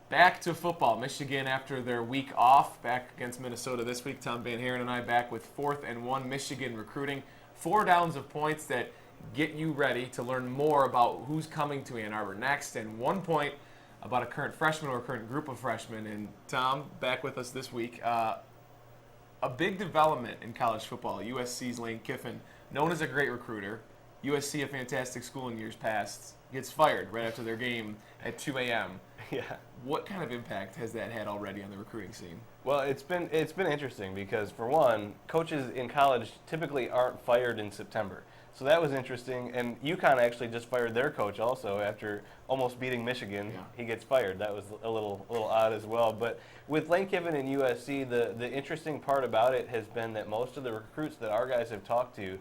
Back to football. Michigan, after their week off, back against Minnesota this week. Tom VanHaaren and I back with 4th and 1 Michigan recruiting. 4 downs of points that get you ready to learn more about who's coming to Ann Arbor next, and 1 point about a current freshman or a current group of freshmen. And Tom, back with us this week. A big development in college football. USC's Lane Kiffin, known as a great recruiter. USC, a fantastic school in years past, gets fired right after their game at 2 a.m. Yeah. What kind of impact has that had already on the recruiting scene? Well, it's been interesting because, for one, coaches in college typically aren't fired in September. So that was interesting. And UConn actually just fired their coach also after almost beating Michigan. Yeah. He gets fired. That was a little odd as well. But with Lane Kiffin and USC, the interesting part about it has been that most of the recruits that our guys have talked to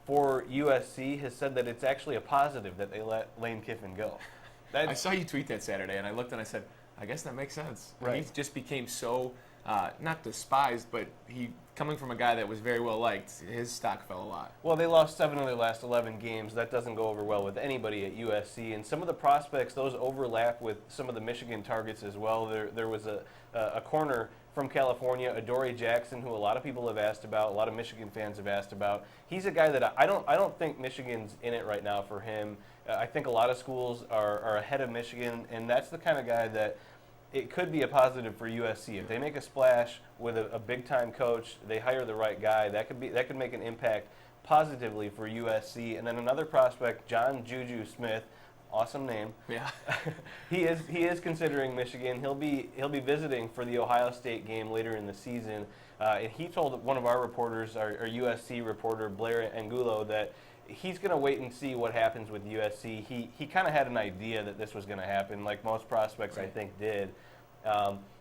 for USC has said that it's actually a positive that they let Lane Kiffin go. I saw you tweet that Saturday, and I looked and I said, I guess that makes sense. Right. He just became so, not despised, but he, coming from a guy that was very well liked, his stock fell a lot. Well, they lost 7 of their last 11 games. That doesn't go over well with anybody at USC. And some of the prospects, those overlap with some of the Michigan targets as well. There was a corner from California, Adoree Jackson, who a lot of people have asked about, a lot of Michigan fans have asked about. He's a guy that I don't think Michigan's in it right now for him. I think a lot of schools are ahead of Michigan, and that's the kind of guy that it could be a positive for USC. If they make a splash with a big-time coach, they hire the right guy, that could make an impact positively for USC. And then another prospect, John Juju Smith, awesome name. Yeah. He is considering Michigan. He'll be visiting for the Ohio State game later in the season. And he told one of our reporters, our USC reporter Blair Angulo, that he's going to wait and see what happens with USC. He kind of had an idea that this was going to happen, like most prospects I think did.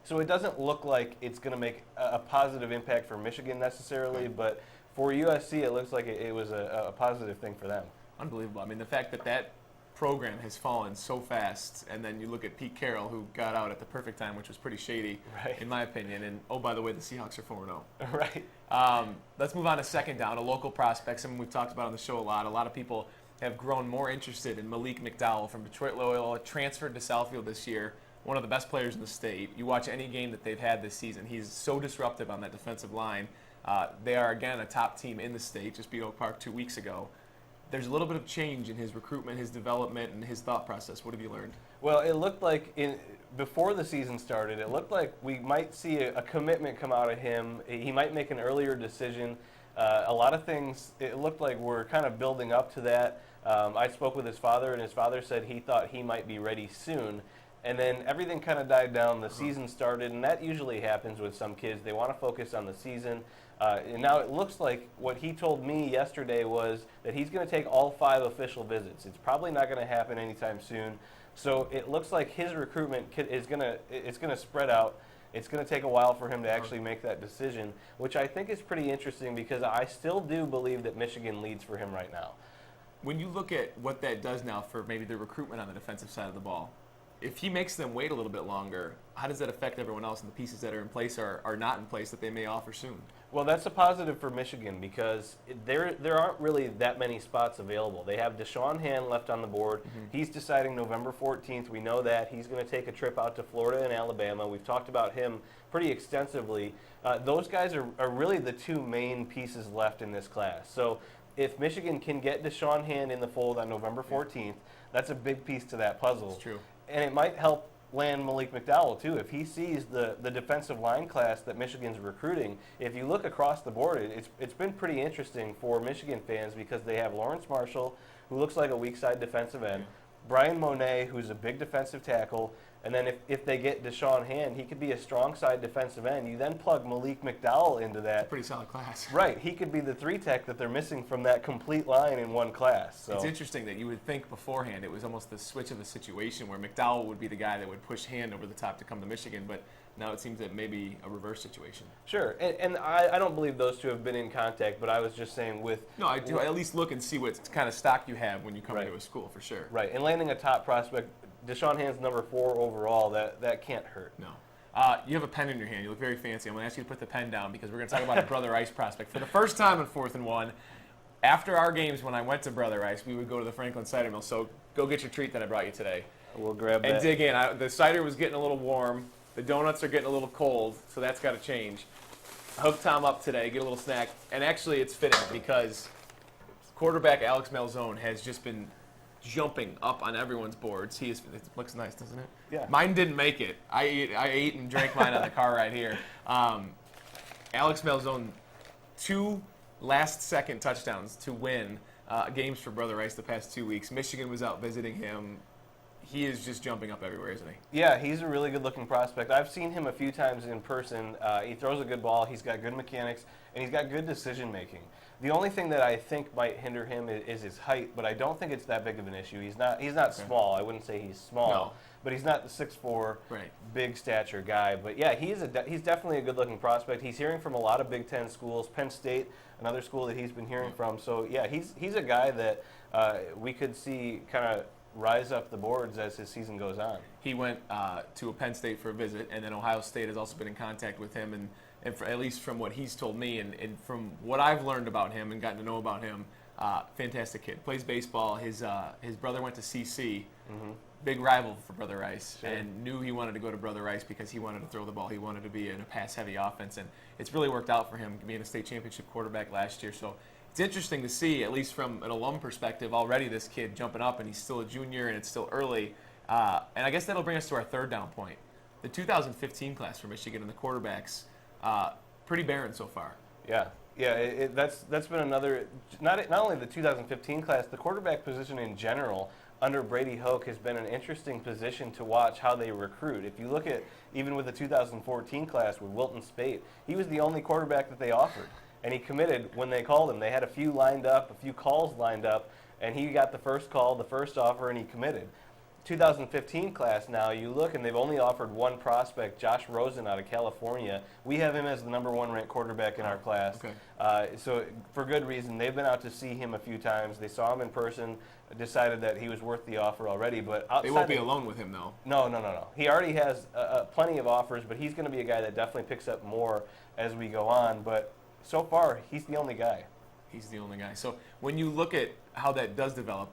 So it doesn't look like it's going to make a positive impact for Michigan necessarily, but for USC it looks like it was a positive thing for them. Unbelievable. I mean, the fact that program has fallen so fast, and then you look at Pete Carroll, who got out at the perfect time, which was pretty shady, in my opinion. And, oh, by the way, the Seahawks are 4-0. Right. Let's move on to second down, a local prospect, something we've talked about on the show a lot. A lot of people have grown more interested in Malik McDowell from Detroit Loyola, transferred to Southfield this year, one of the best players in the state. You watch any game that they've had this season, he's so disruptive on that defensive line. They are, again, a top team in the state, just beat Oak Park 2 weeks ago. There's a little bit of change in his recruitment, his development, and his thought process. What have you learned? Well, it looked like before the season started, it looked like we might see a commitment come out of him. He might make an earlier decision. A lot of things, it looked like we're kind of building up to that. I spoke with his father, and his father said he thought he might be ready soon. And then everything kind of died down. The season started, and that usually happens with some kids. They want to focus on the season. And now it looks like what he told me yesterday was that he's going to take all 5 official visits. It's probably not going to happen anytime soon. So it looks like his recruitment is going to spread out. It's going to take a while for him to actually make that decision, which I think is pretty interesting because I still do believe that Michigan leads for him right now. When you look at what that does now for maybe the recruitment on the defensive side of the ball, if he makes them wait a little bit longer, how does that affect everyone else and the pieces that are in place are not in place that they may offer soon? Well, that's a positive for Michigan because there aren't really that many spots available. They have Deshaun Hand left on the board. He's deciding November 14th. We know that. He's going to take a trip out to Florida and Alabama. We've talked about him pretty extensively. Those guys are really the 2 main pieces left in this class. So if Michigan can get Deshaun Hand in the fold on November 14th, that's a big piece to that puzzle. That's true. And it might help land Malik McDowell, too. If he sees the defensive line class that Michigan's recruiting, if you look across the board, it's been pretty interesting for Michigan fans because they have Lawrence Marshall, who looks like a weak side defensive end, Brian Monet, who's a big defensive tackle, and then if they get Deshaun Hand, he could be a strong side defensive end. You then plug Malik McDowell into that. Pretty solid class. Right. He could be the 3-tech that they're missing from that complete line in one class. So. It's interesting that you would think beforehand it was almost the switch of a situation where McDowell would be the guy that would push Hand over the top to come to Michigan, but now it seems that maybe a reverse situation. Sure. And I don't believe those 2 have been in contact, but I was just saying with... No, I do at least look and see what kind of stock you have when you come into a school, for sure. Right. And landing a top prospect, Deshaun Hand's number 4 overall, that can't hurt. No. You have a pen in your hand. You look very fancy. I'm going to ask you to put the pen down because we're going to talk about a Brother Ice prospect. For the first time in 4th and 1, after our games when I went to Brother Ice, we would go to the Franklin Cider Mill. So go get your treat that I brought you today. We'll grab and that. dig in. The cider was getting a little warm. The donuts are getting a little cold, so that's got to change. Hook Tom up today, get a little snack. And actually, it's fitting because quarterback Alex Malzone has just been jumping up on everyone's boards. It looks nice, doesn't it? Yeah. Mine didn't make it. I ate and drank mine on the car right here. Alex Malzone, 2 last-second touchdowns to win games for Brother Rice the past 2 weeks. Michigan was out visiting him. He is just jumping up everywhere, isn't he? Yeah, he's a really good-looking prospect. I've seen him a few times in person. He throws a good ball. He's got good mechanics, and he's got good decision-making. The only thing that I think might hinder him is his height, but I don't think it's that big of an issue. He's not small. I wouldn't say he's small, No. but he's not the 6'4", big stature guy. But yeah, he's definitely a good-looking prospect. He's hearing from a lot of Big Ten schools. Penn State, another school that he's been hearing from. So yeah, he's a guy that we could see kind of rise up the boards as his season goes on. He went to a Penn State for a visit, and then Ohio State has also been in contact with him, and at least from what he's told me and from what I've learned about him and gotten to know about him, fantastic kid. Plays baseball. His brother went to CC, big rival for Brother Rice, and knew he wanted to go to Brother Rice because he wanted to throw the ball. He wanted to be in a pass-heavy offense, and it's really worked out for him being a state championship quarterback last year. So it's interesting to see, at least from an alum perspective, already this kid jumping up, and he's still a junior, and it's still early. And I guess that'll bring us to our third down point. The 2015 class for Michigan and the quarterbacks, pretty barren so far. Yeah, that's been another. Not only the 2015 class, the quarterback position in general under Brady Hoke has been an interesting position to watch how they recruit. If you look at even with the 2014 class with Wilton Spate, he was the only quarterback that they offered. And he committed when they called him. They had a few calls lined up, and he got the first call, the first offer, and he committed. 2015 class now, you look, and they've only offered one prospect, Josh Rosen out of California. We have him as the #1 ranked quarterback in our class. Okay. So for good reason. They've been out to see him a few times. They saw him in person, decided that he was worth the offer already. But they won't be alone with him, though. No. He already has plenty of offers, but he's going to be a guy that definitely picks up more as we go on. But so far, he's the only guy. He's the only guy. So when you look at how that does develop,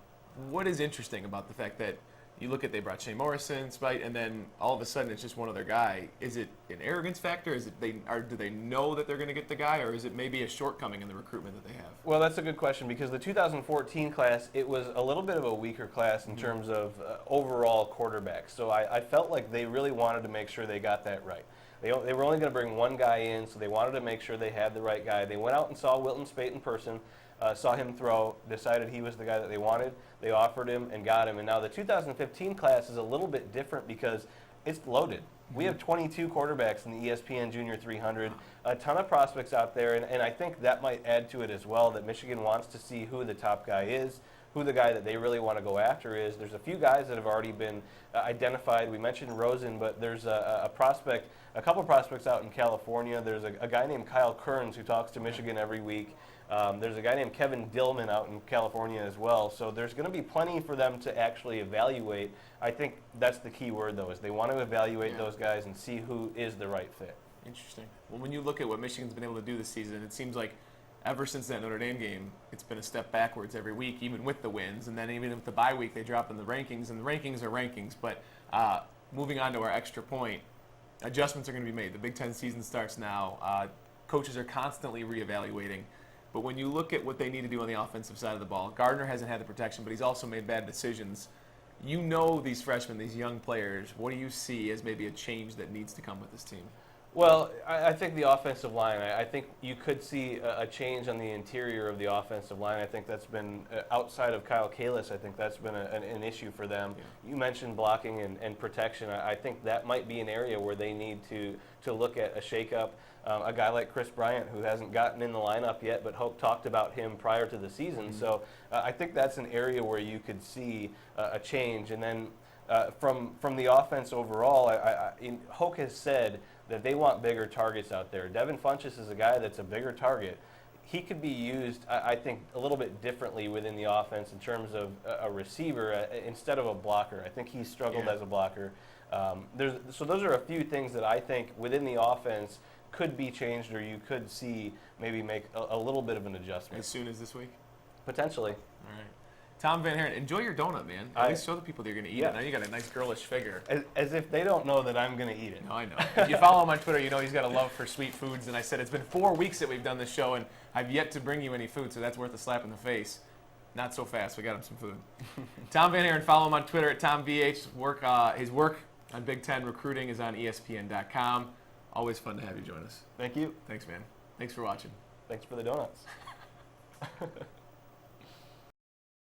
what is interesting about the fact that you look at they brought Shea Morrison, Spite, and then all of a sudden it's just one other guy? Is it an arrogance factor? Do they know that they're going to get the guy, or is it maybe a shortcoming in the recruitment that they have? Well, that's a good question because the 2014 class, it was a little bit of a weaker class in terms of overall quarterbacks. So I felt like they really wanted to make sure they got that right. They were only going to bring one guy in, so they wanted to make sure they had the right guy. They went out and saw Wilton Spate in person, saw him throw, decided he was the guy that they wanted. They offered him and got him. And now the 2015 class is a little bit different because it's loaded. We have 22 quarterbacks in the ESPN Junior 300, a ton of prospects out there, and I think that might add to it as well, that Michigan wants to see who the top guy is, who the guy that they really want to go after is. There's a few guys that have already been identified. We mentioned Rosen, but there's a couple prospects out in California. There's a guy named Kyle Kearns who talks to Michigan every week. There's a guy named Kevin Dillman out in California as well. So there's going to be plenty for them to actually evaluate. I think that's the key word, though, is they want to evaluate those guys and see who is the right fit. Interesting. Well, when you look at what Michigan's been able to do this season, it seems like ever since that Notre Dame game, it's been a step backwards every week, even with the wins. And then even with the bye week, they drop in the rankings, and the rankings are rankings. But moving on to our extra point, adjustments are going to be made. The Big Ten season starts now. Coaches are constantly reevaluating. But when you look at what they need to do on the offensive side of the ball, Gardner hasn't had the protection, but he's also made bad decisions. You know these freshmen, these young players. What do you see as maybe a change that needs to come with this team? Well, I think the offensive line, I think you could see a change on the interior of the offensive line. I think that's been, outside of Kyle Kalis, I think that's been an issue for them. Yeah. You mentioned blocking and protection. I think that might be an area where they need to look at a shakeup. A guy like Chris Bryant, who hasn't gotten in the lineup yet, but Hope talked about him prior to the season. Mm-hmm. So I think that's an area where you could see a change. And then from the offense overall, Hoke has said that they want bigger targets out there. Devin Funchess is a guy that's a bigger target. He could be used, I think, a little bit differently within the offense in terms of a receiver instead of a blocker. I think he's struggled as a blocker. So those are a few things that I think within the offense could be changed, or you could see maybe make a little bit of an adjustment. As soon as this week? Potentially. All right. Tom VanHaaren, enjoy your donut, man. At least show the people that you're going to eat it. Now you got a nice girlish figure. As if they don't know that I'm going to eat it. No, I know. If you follow him on Twitter, you know he's got a love for sweet foods. And I said it's been 4 weeks that we've done this show, and I've yet to bring you any food, so that's worth a slap in the face. Not so fast. We got him some food. Tom VanHaaren, follow him on Twitter at TomVH. His work on Big Ten recruiting is on ESPN.com. Always fun to have you join us. Thank you. Thanks, man. Thanks for watching. Thanks for the donuts.